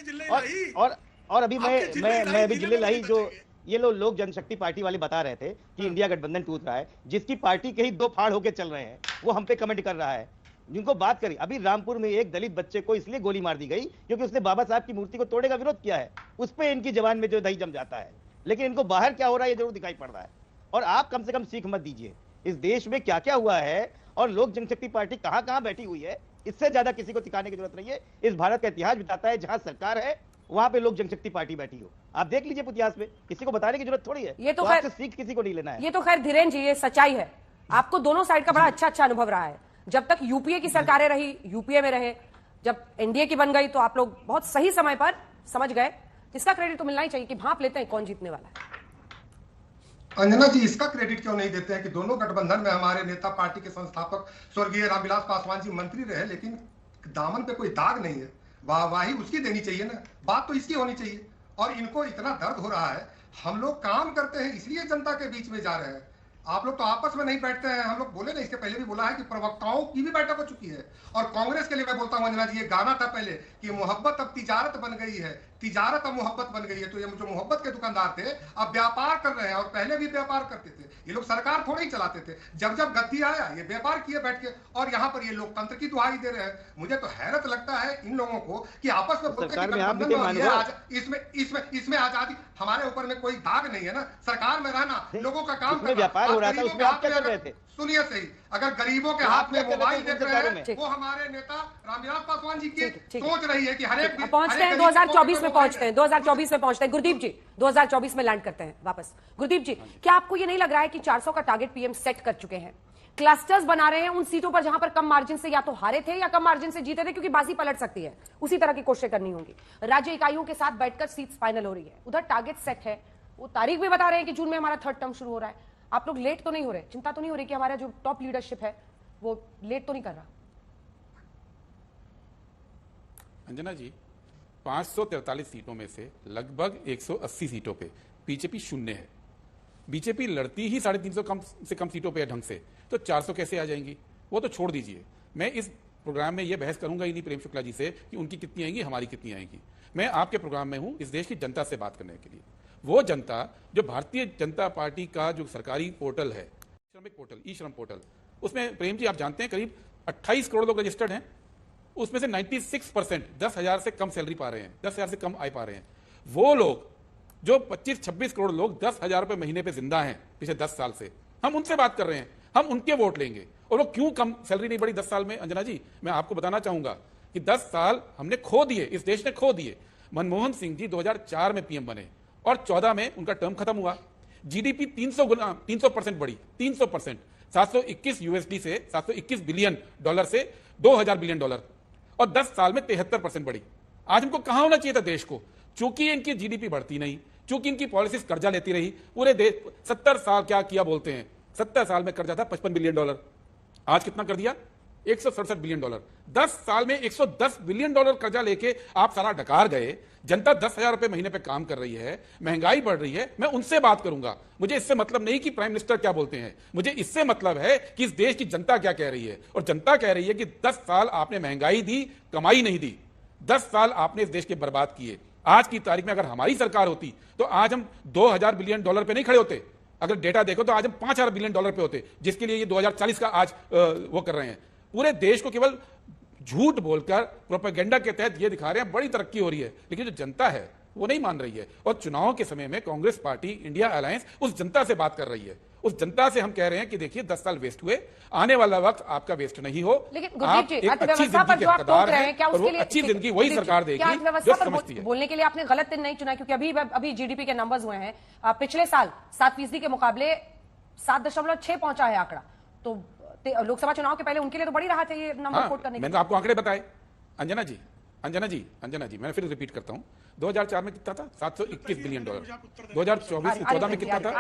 और अभी मैं अभी जिले लाई, जो ये लोग जनशक्ति पार्टी वाले बता रहे थे कि इंडिया गठबंधन टूट रहा है, जिसकी पार्टी के ही 2 फाड़ होके चल रहे हैं, वो हम पे कमेंट कर रहा है। जिनको बात करी, अभी रामपुर में एक दलित बच्चे को इसलिए गोली मार दी गई क्योंकि उसने बाबा साहब की मूर्ति को तोड़ने का विरोध किया है। उस पर इनकी जबान में जो दही जम जाता है, लेकिन इनको बाहर क्या हो रहा है ये जरूर दिखाई पड़ रहा है। और आप कम से कम सीख मत दीजिए, इस देश में क्या क्या हुआ है और लोक जनशक्ति पार्टी कहां कहां बैठी हुई है, इससे ज्यादा किसी को सिखाने की जरूरत नहीं है। इस भारत का इतिहास बताता है, जहां सरकार है वहां पे लोक जनशक्ति पार्टी बैठी हो। आप देख लीजिए इतिहास में, किसी को बताने की जरूरत थोड़ी है। ये तो आपसे सीख किसी को नहीं लेना है। ये तो खैर धीरेन जी, ये सच्चाई है। आपको दोनों साइड का बड़ा अच्छा अनुभव रहा है। जब तक यूपीए की सरकारें रही, यूपीए में रहे, जब एनडीए की बन गई तो आप लोग बहुत सही समय पर समझ गए। इसका क्रेडिट तो मिलना ही चाहिए कि भांप लेते हैं कौन जीतने वाला है। अंजना जी, इसका क्रेडिट क्यों नहीं देते हैं कि दोनों गठबंधन में हमारे नेता, पार्टी के संस्थापक स्वर्गीय रामविलास पासवान जी मंत्री रहे, लेकिन दामन पे कोई दाग नहीं है। वाहवाही उसकी देनी चाहिए ना, बात तो इसकी होनी चाहिए। और इनको इतना दर्द हो रहा है, हम लोग काम करते हैं इसलिए जनता के बीच में जा रहे हैं। आप लोग तो आपस में नहीं बैठते हैं। हम लोग बोले ना, इसके पहले भी बोला है कि प्रवक्ताओं की भी बैठक हो चुकी है। और कांग्रेस के लिए मैं बोलता हूं अंजना जी, ये गाना था पहले कि मोहब्बत अब तिजारत बन गई है, तिजारत अब मोहब्बत बन गई है। तो ये जो मोहब्बत के दुकानदार थे अब व्यापार कर रहे हैं, और पहले भी व्यापार करते थे। ये लोग सरकार थोड़े ही चलाते थे, जब जब गद्दी आया ये व्यापार किए बैठ के, और यहाँ पर ये लोकतंत्र की दुहाई दे रहे हैं। मुझे तो हैरत लगता है इन लोगों को कि आपस में बोलते इसमें आजादी, हमारे ऊपर में कोई दाग नहीं है ना। सरकार में रहना, लोगों का काम करना। व्यापार हो रहा था, उसमें आप क्या कर रहे थे? सुनिए सही, अगर गरीबों के हाथ में मोबाइल देख रहे हैं, वो हमारे नेता रामविलास पासवान जी की सोच रही है कि हर एक पहुंचते हैं 2024 में पहुंचते हैं 2024 में पहुंचते हैं। गुरदीप जी 2024 में लैंड करते हैं वापस। गुरदीप जी, क्या आपको ये नहीं लग रहा है कि 400 का टारगेट पीएम सेट कर चुके हैं, क्लस्टर्स बना रहे हैं उन सीटों पर जहां पर कम मार्जिन से या तो हारे थे या कम मार्जिन से जीते थे, क्योंकि बाजी पलट सकती है, उसी तरह की कोशिशें करनी होंगी। राज्य इकाइयों के साथ बैठकर सीट्स फाइनल हो रही है, उधर टारगेट सेट है, वो तारीख भी बता रहे हैं कि जून में हमारा थर्ड टर्म शुरू हो रहा है। आप लोग लेट तो नहीं हो रहे? चिंता तो नहीं हो रही कि हमारा जो टॉप लीडरशिप है वो लेट तो नहीं कर रहा? अंजना जी, 543 सीटों में से लगभग 180 सीटों पे बीजेपी शून्य है। बीजेपी लड़ती ही 350 से कम सीटों पे है ढंग से, तो 400 कैसे आ जाएंगी? वो तो छोड़ दीजिए। मैं इस प्रोग्राम में ये बहस करूंगा ही नहीं प्रेम शुक्ला जी से कि उनकी कितनी आएंगी, हमारी कितनी आएंगी। मैं आपके प्रोग्राम में हूं इस देश की जनता से बात करने के लिए। वो जनता जो भारतीय जनता पार्टी का जो सरकारी पोर्टल है, श्रमिक पोर्टल, ई श्रम पोर्टल, उसमें प्रेम जी आप जानते हैं करीब 28 करोड़ लोग रजिस्टर्ड हैं। उसमें से 96% 10,000 से कम सैलरी पा रहे हैं, 10,000 से कम आय पा रहे हैं। वो लोग जो 25-26 करोड़ लोग 10,000 रुपए महीने पे जिंदा हैं पिछले 10 साल से, हम उनसे बात कर रहे हैं, हम उनके वोट लेंगे। और वो क्यों कम सैलरी नहीं बढ़ी 10 साल में? अंजना जी, मैं आपको बताना चाहूंगा कि 10 साल हमने खो दिए, इस देश ने खो दिए। मनमोहन सिंह जी 2004 में पीएम बने और 14 में उनका टर्म खत्म हुआ। जीडीपी 300% बढ़ी, 300%, 721 यूएसडी से 721 बिलियन डॉलर से 2000 बिलियन डॉलर, और 10 साल में 73% बढ़ी। आज हमको कहां होना चाहिए था देश को? चूंकि इनकी जीडीपी बढ़ती नहीं, चूंकि इनकी पॉलिसीज कर्जा लेती रही, पूरे देश 70 साल क्या किया बोलते हैं, 70 साल में कर्जा था 55 बिलियन डॉलर, आज कितना कर दिया? 167 बिलियन डॉलर। 10 साल में 110 बिलियन डॉलर कर्जा लेके आप सारा डकार गए। जनता 10,000 रुपए महीने पे काम कर रही है, महंगाई बढ़ रही है। मैं उनसे बात करूंगा, मुझे इससे मतलब नहीं कि प्राइम मिनिस्टर क्या बोलते हैं, मुझे इससे मतलब है कि इस देश की जनता क्या कह रही है। और जनता कह रही है कि 10 साल आपने महंगाई दी, कमाई नहीं दी, 10 साल आपने इस देश के बर्बाद किए। आज की तारीख में अगर हमारी सरकार होती तो आज हम 2000 बिलियन डॉलर पे नहीं खड़े होते। अगर डेटा देखो तो आज हम 5000 बिलियन डॉलर पे होते, जिसके लिए ये 2040 का आज वो कर रहे हैं। पूरे देश को केवल झूठ बोलकर प्रोपेगेंडा के तहत ये दिखा रहे हैं बड़ी तरक्की हो रही है, लेकिन जो जनता है वो नहीं मान रही है। और चुनाव के समय में कांग्रेस पार्टी, इंडिया अलायंस उस जनता से बात कर रही है। उस जनता से हम कह रहे हैं कि देखिए 10 साल वेस्ट हुए, आने वाला वक्त आपका वेस्ट नहीं हो। लेकिन आप एक अच्छी जिंदगी के हकदार हैं और वो अच्छी जिंदगी वही सरकार देगी जो समझती है। बोलने के लिए आपने गलत दिन नहीं चुना, क्योंकि अभी जीडीपी के नंबर्स हुए हैं, पिछले साल 7% के मुकाबले 7.6 पहुंचा है आंकड़ा। तो लोकसभा चुनाव के पहले उनके लिए तो बड़ी राहत है ये नंबर कोट करने की। मैंने आपको आंकड़े बताए। अंजना जी, मैं फिर रिपीट करता हूं, 2004 में कितना था? 721 बिलियन डॉलर। 2024-14 में कितना था?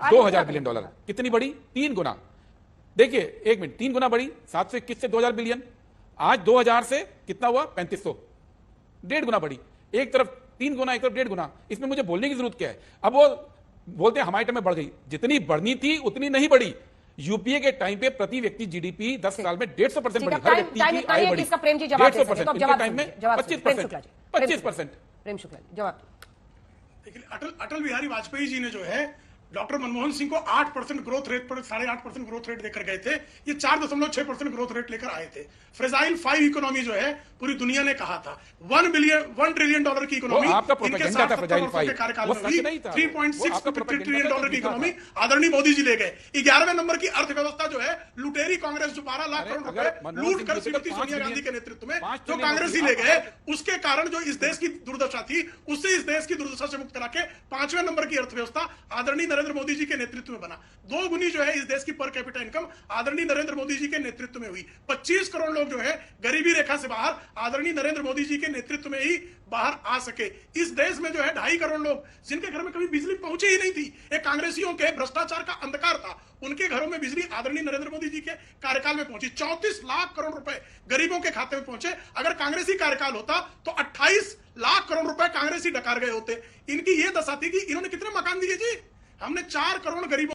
2000 बिलियन डॉलर। कितनी बड़ी? 3 गुना। देखिए, एक मिनट, 3 गुना बड़ी, 721 से 2000 बिलियन। आज 2000 से कितना हुआ? 3500, 1.5 गुना बड़ी। एक तरफ 3 गुना, एक तरफ 1.5 गुना। इसमें मुझे बोलने की जरूरत क्या है? अब वो बोलते हैं हमारे टाइम में बढ़ गई, जितनी बढ़नी थी उतनी नहीं बढ़ी। यूपीए के टाइम पे प्रति व्यक्ति जीडीपी 10 साल में 150% बढ़ी, हर व्यक्ति की आय बढ़ी 150%, इनके टाइम में 25%। प्रेम शुक्ला जी जवाब। लेकिन अटल बिहारी वाजपेयी जी ने जो है डॉक्टर मनमोहन सिंह को 8% ग्रोथ रेट पर 8.5% ग्रोथ रेट देकर गए थे, ये 4.6% ग्रोथ रेट लेकर आए थे। फ्रेजाइल 5 इकोनॉमी जो है पूरी दुनिया ने कहा था, 1 ट्रिलियन डॉलर की इकोनॉमी इनके 7 कार्यकाल में हुई, 3.6 ट्रिलियन डॉलर की इकोनॉमी आदरणीय मोदी जी ले गए। 11वें नंबर की अर्थव्यवस्था जो है लुटेरी कांग्रेस जो 12 लाख करोड़ रुपए लूट कर श्रीमती सोनिया गांधी के नेतृत्व में जो कांग्रेस ही ले गए, उसके कारण जो इस देश की दुर्दशा थी, उससे इस देश की दुर्दशा से मुक्त करा के 5वें नंबर की अर्थव्यवस्था आदरणीय नरेंद्र मोदी जी के नेतृत्व में बना। 2 गुनी जो है इस देश की पर कैपिटा इनकम आदरणीय नरेंद्र मोदी जी के नेतृत्व में हुई। 25 करोड़ लोग जो है गरीबी रेखा से बाहर आदरणीय नरेंद्र मोदी जी के नेतृत्व में ही बाहर आ सके। इस देश में जो है 2.5 करोड़ लोग जिनके घर में कभी बिजली पहुंची ही नहीं थी, एक कांग्रेसियों के भ्रष्टाचार का अंधकार था, उनके घरों में बिजली आदरणीय नरेंद्र मोदी जी के कार्यकाल में पहुंची। 34 लाख करोड़ रुपए गरीबों के खाते में पहुंचे। अगर कांग्रेसी कार्यकाल होता तो 28 लाख करोड़ रुपए कांग्रेसी डकार गए होते। इनकी यह दशा थी कि इन्होंने कितने मकान दिए जी? हमने 4 करोड़ गरीबों